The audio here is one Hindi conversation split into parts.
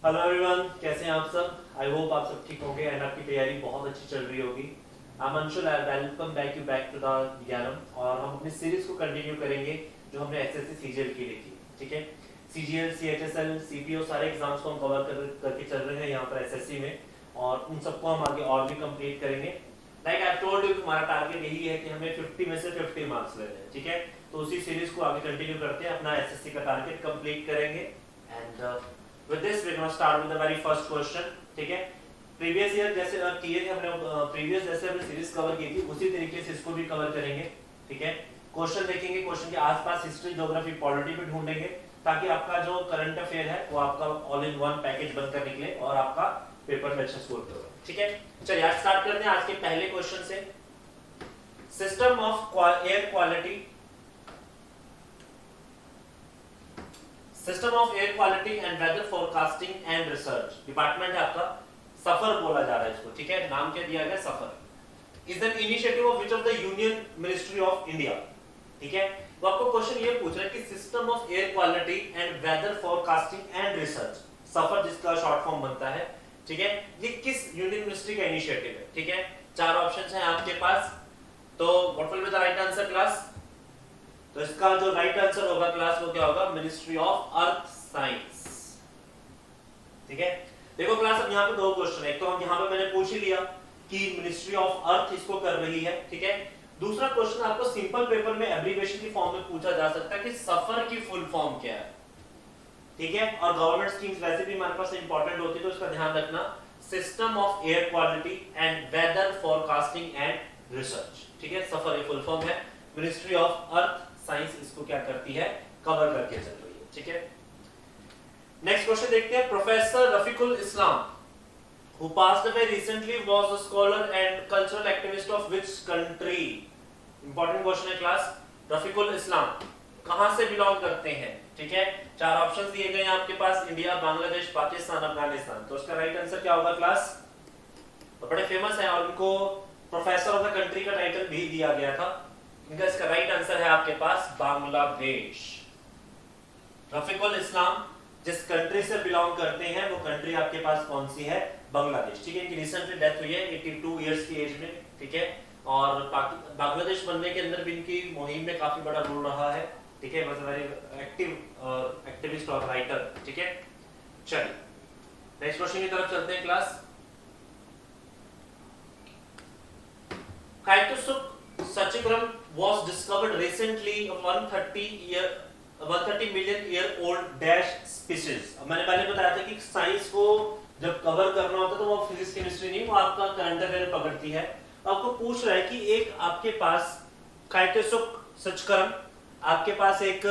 हेलो एवरीवन, कैसे हैं आप सब। आई होप आप सब ठीक होंगे एंड आपकी तैयारी बहुत अच्छी चल रही होगी। I am Anshul, I welcome back you back to the Vigyanam और हम अपनी सीरीज को कंटिन्यू करेंगे जो हमने एसएससी सीजीएल की लिखी। ठीक है, सीजीएल, सीएचएसएल, सीपीओ सारे एग्जाम्स को हम कवर करके चल रहे हैं यहाँ पर एसएससी में और उन सबको हम आगे और भी कंप्लीट करेंगे। लाइक आई टोल्ड यू, हमारा टारगेट यही है कि हमें 50 में से 50 मार्क्स लेने हैं। ठीक है, तो उसी सीरीज को आगे कंटिन्यू करते हैं, अपना एसएससी का टारगेट कंप्लीट करेंगे। And with this we're going to start with the very first question. ठीक है, प्रीवियस ईयर जैसे किए थे हमने, प्रीवियस जैसे हमने सीरीज कवर की थी उसी तरीके से इसको भी कवर करेंगे। ठीक है, क्वेश्चन देखेंगे, क्वेश्चन के आसपास हिस्ट्री, ज्योग्राफी, पॉलिटी भी ढूंढेंगे ताकि आपका जो करंट अफेयर है वो आपका ऑल इन वन पैकेज बनकर निकले और आपका पेपर में अच्छा स्कोर करो। ठीक है, चलिए आज स्टार्ट करते हैं आज के पहले क्वेश्चन से। System of air quality, system of air quality and weather forecasting and research department है आपका, सफर बोला जा रहा है इसको। ठीक है, नाम क्या दिया गया, SAFAR. Is an initiative of which of the union ministry of India. ठीक है, तो आपको क्वेश्चन ये पूछ रहा है कि system of air quality and weather forecasting and research, SAFAR जिसका शॉर्ट फॉर्म बनता है। ठीक है, ये किस यूनियन मिनिस्ट्री का इनिशिएटिव है। ठीक है, चार ऑप्शंस हैं आपके पास, तो what will be the right answer class. तो इसका जो राइट आंसर होगा क्लास वो क्या होगा, मिनिस्ट्री ऑफ अर्थ साइंस। ठीक है, देखो क्लास अब यहाँ पे दो क्वेश्चन है, एक तो हम यहाँ पे मैंने पूछ ही लिया कि मिनिस्ट्री ऑफ अर्थ इसको कर रही है। ठीक है, दूसरा क्वेश्चन आपको सिंपल पेपर में एब्रिविएशन की फॉर्म में पूछा जा सकता है कि सफर की फुल फॉर्म क्या है। ठीक है, और गवर्नमेंट स्कीम्स वैसे भी हमारे पास इंपॉर्टेंट होती है तो इसका ध्यान रखना, system of air quality and weather forecasting and research. ठीक है, सफर की फुल फॉर्म है, मिनिस्ट्री ऑफ अर्थ साइंस इसको क्या करती है, कवर करके चल रही है। ठीक है, नेक्स्ट क्वेश्चन देखते हैं। Professor Rafiqul Islam who passed away recently was a scholar and cultural activist of which country। Important question है क्लास। रफीकुल इस्लाम कहां से बिलोंग करते हैं। ठीक है, चार ऑप्शंस दिए गए हैं आपके पास, इंडिया, बांग्लादेश, पाकिस्तान, अफगानिस्तान। तो इसका राइट आंसर क्या होगा क्लास। तो बड़े फेमस है और इनको प्रोफेसर ऑफ द कंट्री का टाइटल भी दिया गया था। इनका इसका राइट आंसर है आपके पास बांग्लादेश। रफीकुल इस्लाम जिस कंट्री से बिलोंग करते हैं वो कंट्री आपके पास कौन सी है, बांग्लादेश। ठीक है, इनकी रिसेंटली डेथ हुई है 82 इयर्स की एज में। ठीक है, और बांग्लादेश बनने के अंदर भी इनकी मुहिम में काफी बड़ा रोल रहा है। ठीक है, वेरी एक्टिव एक्टिविस्ट और राइटर। ठीक है, चलिए नेक्स्ट क्वेश्चन की तरफ चलते हैं class. काइटोसुक सचिक्रम was discovered recently a 130 million year old dash species। अब मैंने पहले बताया था कि साइंस को जब कवर करना होता है तो वो फिजिक्स केमिस्ट्री नहीं, वो आपका करंट अफेयर पकड़ती है। आपको पूछ रहा है कि एक आपके पास काइटोसुक सचिक्रम, आपके पास एक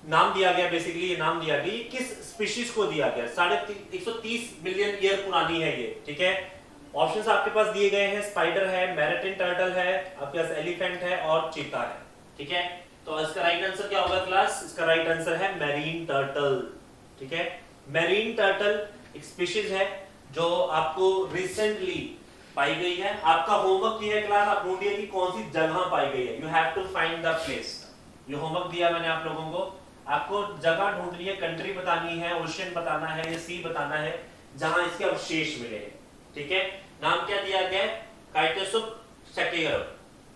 नाम दिया गया, बेसिकली ये नाम दिया गया, किस स्पीशीज को दिया गया, 130 मिलियन ईयर पुरानी है ये। ठीक है, ऑप्शंस आपके पास दिए गए हैं, स्पाइडर है, मैरिटिन टर्टल है, आपके पास एलिफेंट है और चीता है। ठीक है, तो इसका राइट आंसर क्या होगा क्लास, इसका राइट आंसर है मैरीन टर्टल। ठीक है, मैरीन टर्टल एक स्पीशीज है जो आपको रिसेंटली पाई गई है। आपका होमवर्क ये है क्लास, आप ढूंढिए कि कौन सी जगह पाई गई है। You have to find the place. ये होमवर्क दिया मैंने आप लोगों को, आपको जगह ढूंढनी है, कंट्री बतानी है, ओशियन बताना है या सी बताना है जहां इसके अवशेष मिले हैं। ठीक है, नाम क्या दिया गया है, काइटोसुक सचिक्रम।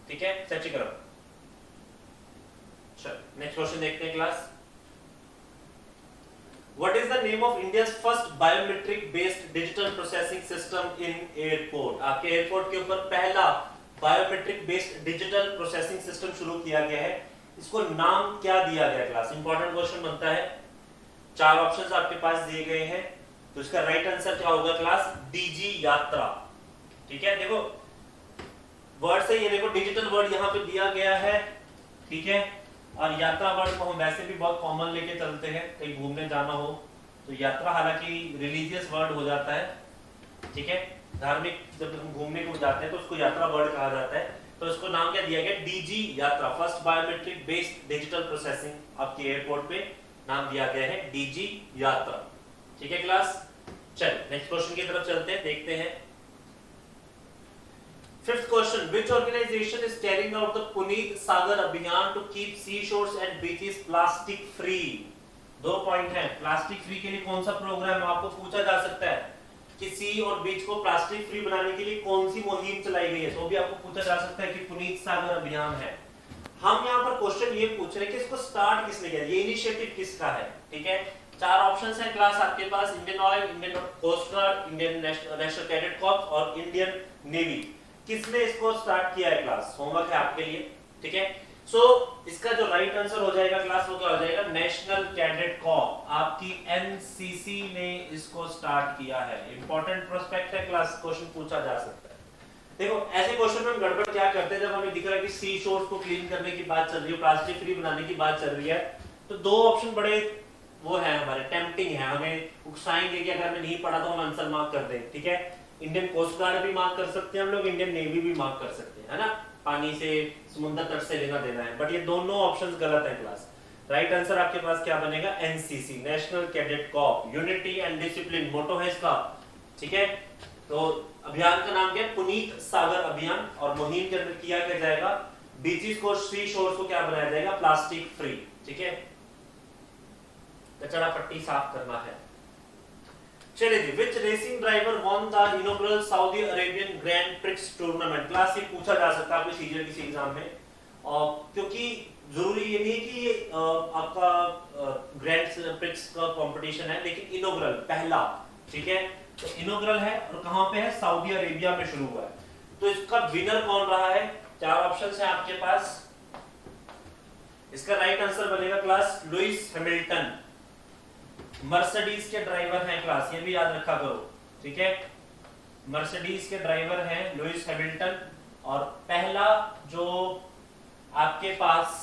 ठीक है, सचिक्रम। चलो नेक्स्ट क्वेश्चन देखते हैं class. What is the name of India's first biometric based digital processing system in airport. आपके एयरपोर्ट के ऊपर पहला biometric based digital processing system शुरू किया गया है, इसको नाम क्या दिया गया क्लास। इंपॉर्टेंट क्वेश्चन बनता है, चार ऑप्शंस आपके पास दिए गए हैं, तो इसका राइट आंसर क्या होगा क्लास, डीजी यात्रा। ठीक है, देखो वर्ड से ये देखो डिजिटल वर्ड यहाँ पे दिया गया है। ठीक है, और यात्रा वर्ड को हम वैसे भी बहुत कॉमन लेके चलते हैं, कहीं घूमने जाना हो तो यात्रा हालांकि रिलीजियस वर्ड हो जाता है। ठीक है, धार्मिक जब हम घूमने को जाते हैं तो उसको यात्रा वर्ड कहा जाता है। तो इसको नाम क्या दिया गया, डीजी यात्रा, first biometric based digital processing आपके एयरपोर्ट पे नाम दिया गया है डीजी यात्रा। ठीक है क्लास, चलिए नेक्स्ट क्वेश्चन की तरफ चलते हैं, देखते हैं। Fifth question, which organization is carrying out the Puneet Sagar Abhiyan to keep seashores and beaches plastic free? दो पॉइंट है। प्लास्टिक फ्री के लिए कौन सा प्रोग्राम आपको पूछा जा सकता है कि सी और बीच को प्लास्टिक फ्री बनाने के लिए कौन सी मुहिम चलाई गई है, तो भी आपको पूछा जा सकता है कि पुनीत सागर अभियान है। हम यहाँ पर क्वेश्चन ये पूछ रहे हैं कि इसको स्टार्ट किसने किया, ये इनिशिएटिव किसका है, ठीक है। चार ऑप्शंस हैं क्लास आपके पास, Indian oil, Indian coast guard, Indian national cadet corps और इंडियन नेवी। किसने इसको स्टार्ट किया है क्लास, होमवर्क है आपके लिए, ठीक है। सो इसका जो राइट आंसर हो जाएगा क्लास वो क्या हो जाएगा, नेशनल कैडेट कॉर्प, आपकी एनसीसी ने इसको स्टार्ट किया है। इंपॉर्टेंट प्रोस्पेक्ट है क्लास, क्वेश्चन पूछा जा सकता है। देखो ऐसे क्वेश्चन में हम गड़बड़ क्या करते हैं, जब हमें दिख रहा है कि सी शोर्स को क्लीन करने की बात चल रही है, प्लास्टिक फ्री बनाने की बात चल रही है, तो दो ऑप्शन बड़े वो है हमारे टेम्पटिंग है, हमें उकसाएंगे कि अगर हमें नहीं पढ़ा तो हम आंसर मार्क कर दें, ठीक है। इंडियन कोस्ट गार्ड भी मार्क कर सकते हैं हम लोग, इंडियन नेवी भी मार्क कर सकते हैं, है ना, पानी से समुद्र तट से लेना देना है, बट ये दोनों ऑप्शंस गलत है क्लास। राइट आंसर आपके पास क्या बनेगा, NCC, national cadet corp, unity and discipline motto है इसका, ठीक है। तो अभियान का नाम क्या है, पुनीत सागर अभियान, और मुहिम के अंदर किया क्या जाएगा, बीचेस को, सी शोर्स को क्या बनाया जाएगा, प्लास्टिक फ्री, ठीक है। कचरा पट्टी साफ करना है। चलिए जी, which racing driver won the inaugural Saudi Arabian grand prix tournament, class ये पूछा जा सकता है आपके सीजीएल किसी एग्जाम में, क्योंकि जरूरी ये नहीं है कि आपका ग्रैंड प्रिक्स का कंपटीशन है, लेकिन इनॉग्रल पहला, ठीक है। तो इनॉग्रल है और कहां पे है, सऊदी अरेबिया में शुरू हुआ है। तो इसका विनर कौन रहा है, चार ऑप्शंस हैं आपके पास। इसका राइट आंसर बनेगा क्लास लुइस हैमिल्टन, मर्सिडीज के ड्राइवर हैं क्लास, ये भी याद रखा करो, ठीक है। मर्सिडीज के ड्राइवर हैं लुइस हैमिल्टन, और पहला जो आपके पास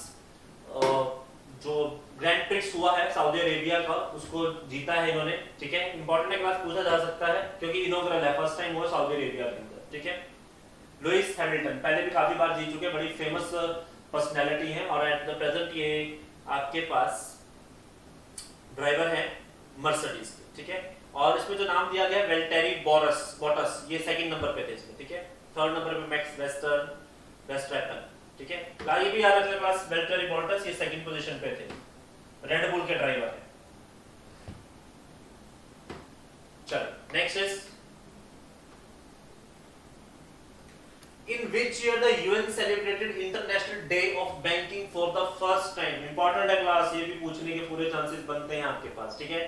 जो ग्रैंड प्रिक्स हुआ है सऊदी अरेबिया का, उसको जीता है इन्होंने, ठीक है। इंपॉर्टेंट क्लास पूछा जा सकता है क्योंकि इनॉग्रल है, फर्स्ट टाइम हुआ सऊदी अरेबिया के अंदर, ठीक है। लुइस हैमिल्टन पहले भी काफी बार जीत चुके हैं, बड़ी फेमस पर्सनैलिटी है, और एट द प्रेजेंट ये आपके पास ड्राइवर है मर्सिडीज के, ठीक है। और इसमें जो नाम दिया गया वेल्टेरी बॉटस, ये सेकंड नंबर पे थे इसमें, ठीक है। थर्ड नंबर पे मैक्स वेस्टरैपन, ठीक है। ये भी याद रखना क्लास, वेल्टेरी बॉटस ये सेकंड पोजीशन पे थे, रेड बुल के ड्राइवर है। चलो next is, in which year the UN celebrated International Day of Banking for the first time, important है क्लास, ये भी पूछने के पूरे चांसेस बनते हैं आपके पास, ठीक है।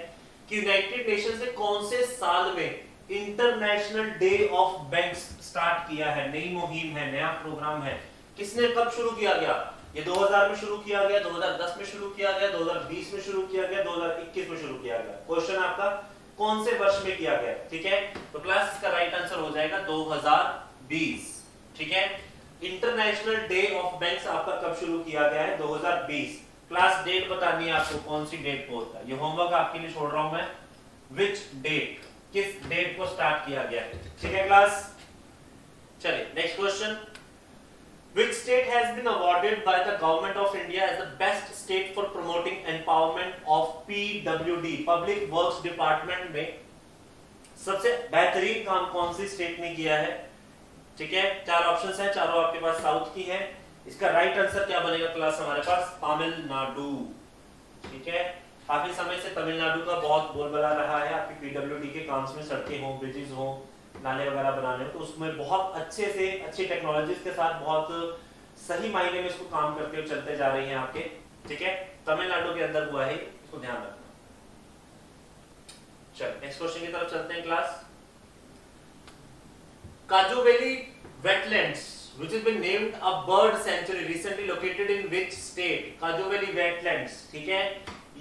कि यूनाइटेड नेशंस ने कौन से साल में international day of banks start किया है, नई मुहिम है, नया प्रोग्राम है, किसने कब शुरू किया गया, ये 2000 में शुरू किया गया, 2010 में शुरू किया गया, 2020 में शुरू किया गया, 2021 में शुरू किया गया। क्वेश्चन आपका कौन से वर्ष में किया गया, ठीक है। तो क्लास इसका राइट आंसर हो जाएगा 2020, ठीक है। इंटरनेशनल डे ऑफ बैंक्स आपका कब शुरू किया गया है, 2020। क्लास डेट बतानी है आपको, कौन सी डेट को होता है, ये होमवर्क आपके लिए छोड़ रहा हूं मैं, विच डेट, किस डेट को स्टार्ट किया गया है, ठीक है क्लास। चलिए next question, which state has been awarded by the government of India as the best state for promoting empowerment of PWD, Public Works Department में सबसे बेहतरीन काम कौन सी स्टेट ने किया है, ठीक है। चार ऑप्शंस हैं, चारों आपके पास साउथ की हैं। इसका राइट आंसर क्या बनेगा क्लास हमारे पास, तमिलनाडु, ठीक है। काफी समय से तमिलनाडु का बहुत बोलबाला रहा है आपकी पीडब्ल्यूडी के काम में, सड़कें हो, ब्रिजेस हो, नाले वगैरह बनाने हो, तो उसमें बहुत अच्छे से अच्छी टेक्नोलॉजीज के साथ बहुत सही मायने में इसको काम करते हुए चलते जा रही हैं आपके, ठीक है। तमिलनाडु के अंदर हुआ है, इसको ध्यान रखना। चलो नेक्स्ट क्वेश्चन की तरफ चलते हैं class. Kazhuveli wetlands which has been named a bird sanctuary recently located in which state, Kazhuveli wetlands, ठीक है।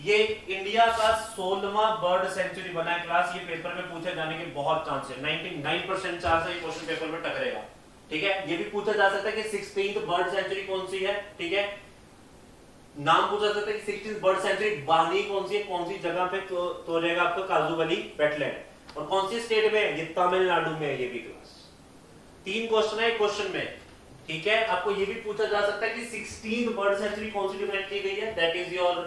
ये इंडिया का 16वां बर्ड सेंचुरी बना है क्लास, ये पेपर में पूछे जाने के बहुत चांस है, 99% चांस है ये क्वेश्चन पेपर में टकरेगा, ठीक है। ये भी पूछा जा सकता है कि 16th बर्ड सेंचुरी कौन सी है, ठीक है। नाम पूछा जा सकता है कि 16th बर्ड सेंचुरी बानी कौन सी है, कौन सी जगह पे, तो रहेगा आपका काजूवेली वेटलैंड, और कौन सी स्टेट में, ये तमिलनाडु में है। ये भी क्लास 3 क्वेश्चन है क्वेश्चन में, ठीक है। आपको ये भी पूछा जा सकता है कि 16th बर्ड सेंचुरी कौन सी डिफाइन की गई है, दैट इज योर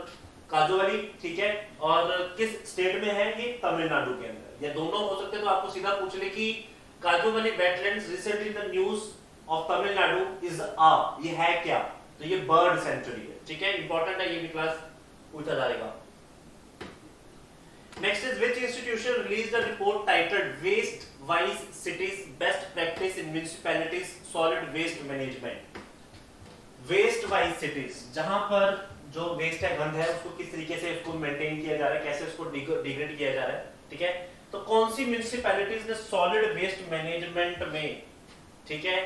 काजूवेली, ठीक है। और किस स्टेट में है, ये तमिलनाडु के अंदर, या दोनों हो सकते हैं। तो आपको सीधा पूछ ले कि Kazhuveli wetlands recently the news of Tamil Nadu is ये है क्या, तो ये बर्ड सेंचुरी है, ठीक है। इंपॉर्टेंट है, ये भी क्लास पूछा जाएगा। is which institution released a report titled Waste Wise Cities Best Practice in Municipalities Solid Waste Management. Waste Wise Cities, जहां पर जो वेस्ट है, गंद है, उसको किस तरीके से उसको मेंटेन किया जा रहा है, कैसे उसको डिग्रेड किया जा रहा है, ठीक है। तो कौन सी म्यूनिसिपैलिटीज ने सॉलिड वेस्ट मैनेजमेंट में, ठीक है,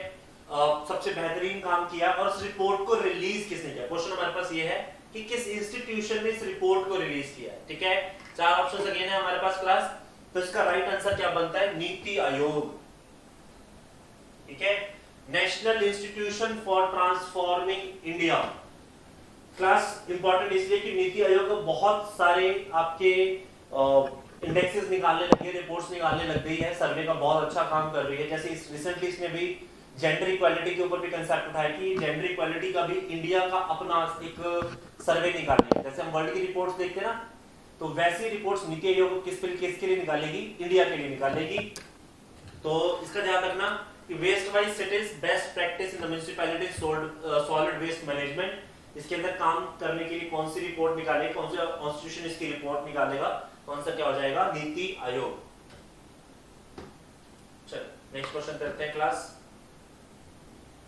सबसे बेहतरीन काम किया और इस रिपोर्ट को रिलीज किसने किया। क्वेश्चन हमारे पास ये है कि किस इंस्टीट्यूशन ने इस रिपोर्ट को रिलीज किया, ठीक है। चार ऑप्शंस अगेन है हमारे पास क्लास, तो इसका राइट आंसर क्या बनता है, नीति आयोग, ठीक है, national institution for transforming India. Class important इसलिए कि नीति आयोग को बहुत सारे आपके इंडेक्सेस निकालने लगे, रिपोर्ट्स निकालने लग गई है, सर्वे का बहुत अच्छा काम कर रही है। जैसे रिसेंटली इसने भी जेंडर इक्वालिटी के ऊपर भी कंसेप्ट उठाया कि जेंडर इक्वालिटी का भी इंडिया का अपना एक सर्वे निकालेगी। जैसे हम वर्ल्ड की रिपोर्ट्स देखते हैं ना, तो वैसी रिपोर्ट्स नीति आयोग किसके लिए निकालेगी, इंडिया के लिए निकालेगी। तो इसका ध्यान रखना कि waste wise cities best practice in the municipality solid waste management, इसके अंदर काम करने के लिए कौन सी रिपोर्ट निकालेगी, कौन सा कॉन्स्टिट्यूशन इसकी रिपोर्ट निकालेगा, कौन सा क्या हो जाएगा, नीति आयोग। चलो नेक्स्ट क्वेश्चन करते हैं क्लास।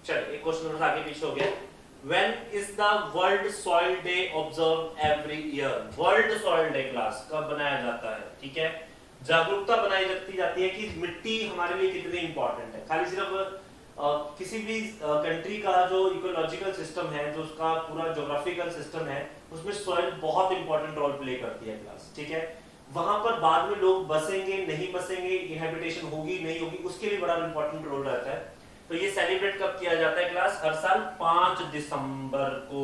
चलिए एक क्वेश्चन आगे पीछे हो गया। When is the World Soil Day observed every year? World Soil Day class कब बनाया जाता है, ठीक है। जागरूकता बनाई जाती है कि मिट्टी हमारे लिए कितनी इंपॉर्टेंट है। खाली सिर्फ किसी भी कंट्री का जो इकोलॉजिकल सिस्टम है, जो उसका पूरा ज्योग्राफिकल सिस्टम है, उसमें सॉइल बहुत इंपॉर्टेंट रोल प्ले करती है क्लास, ठीक है। वहां पर बाद में लोग बसेंगे नहीं बसेंगे, इनहैबिटेशन होगी नहीं होगी, उसके लिए बड़ा इंपॉर्टेंट रोल रहता है। तो ये सेलिब्रेट कब किया जाता है क्लास, हर साल 5 दिसंबर को,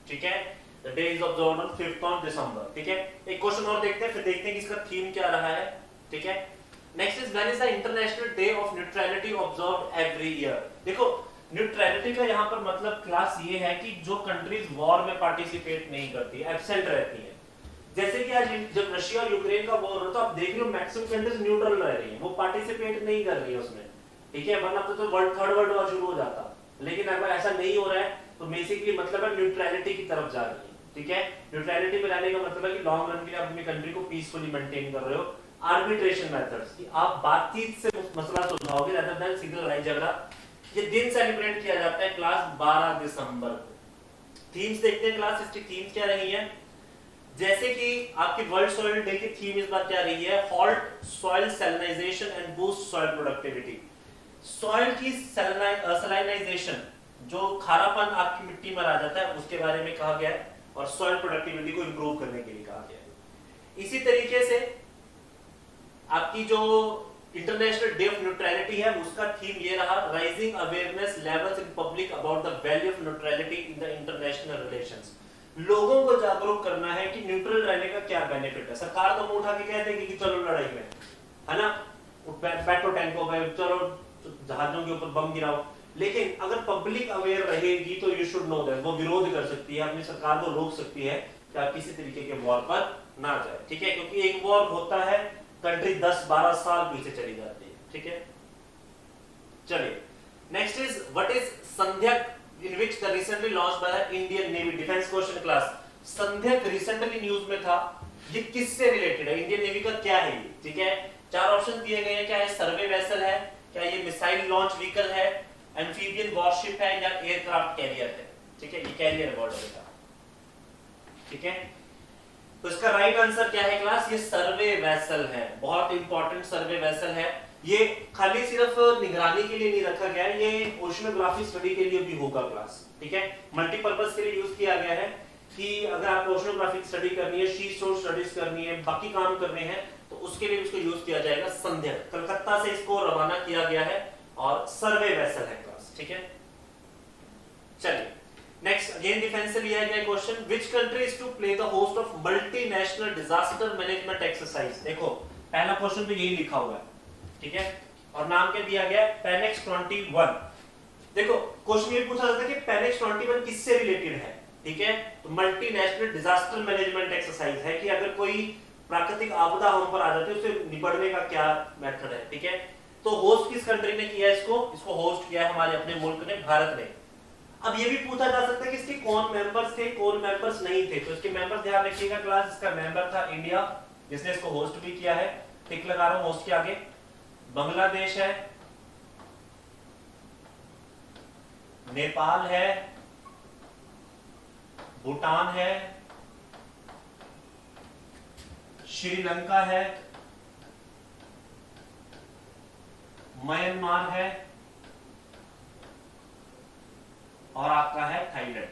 ठीक है। The day is observed on 5th दिसंबर, ठीक है। एक क्वेश्चन और देखते हैं, फिर देखते हैं कि इसका थीम क्या रहा है, ठीक है। Next is when is the international day of neutrality observed every year. देखो न्यूट्रलिटी का यहाँ पर मतलब क्लास ये है कि जो कंट्रीज वॉर में पार्टिसिपेट नहीं करती, एब्सेंट रहती है। जैसे कि आज जब रशिया और यूक्रेन का वॉर हो तो आप देख लो मैक्सिमम कंट्रीज न्यूट्रल रह रही हैं, वो पार्टिसिपेट नहीं कर रही है उसमें, ठीक है। वरना तो थर्ड वर्ल्ड वॉर शुरू हो जाता। लेकिन अगर ऐसा नहीं हो रहा है तो बेसिकली मतलब है न्यूट्रलिटी की तरफ जा रही है, ठीक है। न्यूट्रलिटी में रहने का मतलब है कि लॉन्ग रन के लिए आप अपनी कंट्री को पीसफुली मेंटेन कर रहे हो। आर्बिट्रेशन मेथड्स कि आप बातचीत से मसला सुलझाओगे रादर देन सीधा लड़ाई झगड़ा। ये दिन सेलिब्रेट किया जाता है क्लास 12 दिसंबर को। थीम्स देखते हैं क्लास, इसकी थीम्स क्या रही है। जैसे कि आपकी वर्ल्ड सॉइल डे की थीम इस बार क्या रही है, halt soil salinization and boost soil productivity. Soil की सैलिनाइजेशन, जो खारापन आपकी मिट्टी में आ जाता है, उसके बारे में कहा गया है और सॉइल प्रोडक्टिविटी को इंप्रूव करने के लिए कहा गया है। इसी तरीके से आपकी जो इंटरनेशनल डे ऑफ न्यूट्रलिटी है उसका थीम ये रहा, rising awareness levels in public about the value of neutrality in the international relations. लोगों को जागरूक करना है कि न्यूट्रल रहने का क्या बेनिफिट है। सरकार तो मुंह उठा के कह देगी कि चलो लड़ाई में, है ना, बैठो टैंकों पे, चलो जहाजों के ऊपर बम गिराओ। लेकिन अगर पब्लिक अवेयर रहेगी तो यू शुड नो दैट, वो विरोध कर सकती है, अपनी सरकार को रोक सकती है कि आप किसी तरीके के वॉर पर ना जाए, ठीक है। क्योंकि एक वॉर होता है, कंट्री 10-12 साल पीछे चली जाती है, ठीक है। चलिए next is what is Sandhayak in which the recently launched by the Indian Navy defense question class। Sandhayak recently news में था, ये किससे रिलेटेड है, इंडियन नेवी का क्या है ये, ठीक है। 4 ऑप्शन दिए गए हैं, क्या है, सर्वे वेसल है, क्या ये मिसाइल लॉन्च व्हीकल है, एम्फीबियन वॉरशिप है या एयरक्राफ्ट कैरियर है, ठीक है। ये कैरियर वर्ड है, ठीक है। तो इसका राइट आंसर क्या है क्लास, ये सर्वे वेसल है, बहुत इंपॉर्टेंट सर्वे वेसल है। ये खाली सिर्फ निगरानी के लिए नहीं रखा गया है, ये ओशनोग्राफी स्टडी के लिए भी होगा क्लास, ठीक है। मल्टीपर्पज के लिए यूज किया गया है कि अगर आप ओशनोग्राफी स्टडी करनी है, शी शोर स्टडीज करनी है, बाकी काम करने हैं, तो उसके लिए इसको यूज किया जाएगा। संध्याक कलकत्ता से इसको रवाना किया गया है और सर्वे वेसल है क्लास, ठीक है। चलिए नेक्स्ट अगेन डिफेंस से लिया गया question, which country is to play the host of multinational disaster management exercise. देखो पहला क्वेश्चन तो यही लिखा हुआ है, ठीक है, और नाम क्या दिया गया, पैनेक्स 21। देखो क्वेश्चन ये पूछा जाता है कि पैनेक्स 21 किससे रिलेटेड है, ठीक है। तो मल्टीनेशनल डिजास्टर मैनेजमेंट एक्सरसाइज है कि अगर कोई प्राकृतिक आपदा हम पर आ जाती है उससे निपटने का क्या मेथड है, ठीक है। तो होस्ट किस कंट्री ने किया इसको होस्ट किया है हमारे अपने मुल्क ने, भारत ने। अब ये भी पूछा जा सकता है कि इसके कौन मेंबर्स थे, कौन मेंबर्स नहीं थे। तो इसके मेंबर्स ध्यान रखिएगा क्लास, इसका मेंबर था इंडिया, जिसने इसको होस्ट भी किया है, टिक लगा रहा हूं होस्ट के आगे। बांग्लादेश है, नेपाल है, भूटान है, श्रीलंका है, म्यांमार है और आपका है थाईलैंड।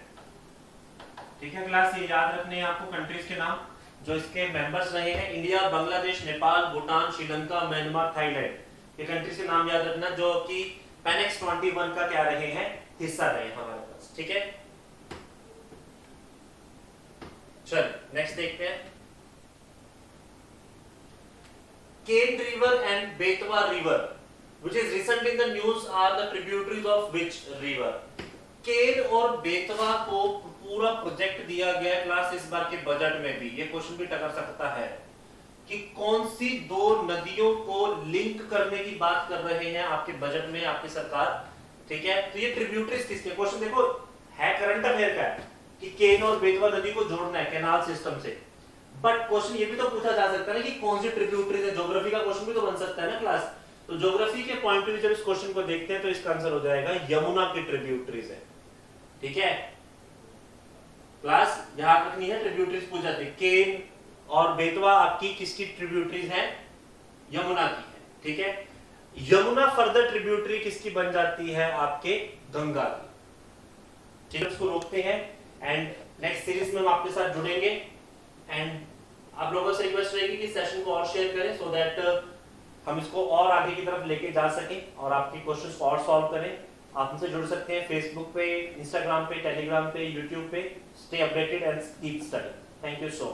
ठीक है क्लास, ये याद रखने हैं आपको कंट्रीज के नाम जो इसके मेंबर्स रहे हैं। India, Bangladesh, Nepal, Bhutan, Sri Lanka, Myanmar, Thailand, ये कंट्रीज के नाम याद रखना जो कि पेनेक्स 21 का क्या रहे हैं, हिस्सा रहे हैं हमारे पास। ठीक है, चल नेक्स्ट देखते हैं। Ken river and Betwa river which is recent in the news are the tributaries of which river? केन और बेतवा को पूरा प्रोजेक्ट दिया गया क्लास इस बार के बजट में भी, ये क्वेश्चन भी टकर सकता है कि कौन सी दो नदियों को लिंक करने की बात कर रहे हैं आपके बजट में आपकी सरकार। ठीक है, तो ये ट्रिब्यूटरीज किसके, क्वेश्चन देखो है करंट अफेयर का है कि केन और बेतवा नदी को जोड़ना है कैनाल सिस्टम से, बट क्वेश्चन ये भी तो पूछा जा सकता है ना कि कौन सी ट्रिब्यूटरीज है, ज्योग्राफी का क्वेश्चन भी तो बन सकता है ना क्लास। तो ज्योग्राफी के पॉइंट ऑफ व्यू जब इस क्वेश्चन को देखते हैं तो इसका आंसर हो जाएगा यमुना की ट्रिब्यूटरीज है। ठीक है क्लास, ध्यान रखनी है ट्रिब्यूटरीज पूछ जाते हैं। केन और बेतवा आपकी किसकी ट्रिब्यूटरीज है, यमुना की है। ठीक है, यमुना फर्दर ट्रिब्यूटरी किसकी बन जाती है, आपके गंगा की। ठीक है, उसको रोकते हैं एंड नेक्स्ट सीरीज में हम आपके साथ जुड़ेंगे एंड आप लोगों से रिक्वेस्ट रहेगी कि सेशन को और शेयर करें सो दैट हम इसको और आगे की तरफ लेके जा सकें और आपके क्वेश्चंस को और सॉल्व करें। आप हमसे जुड़ सकते हैं फेसबुक पे, इंस्टाग्राम पे, टेलीग्राम पे, यूट्यूब पे। Stay updated and keep study. Thank you so much.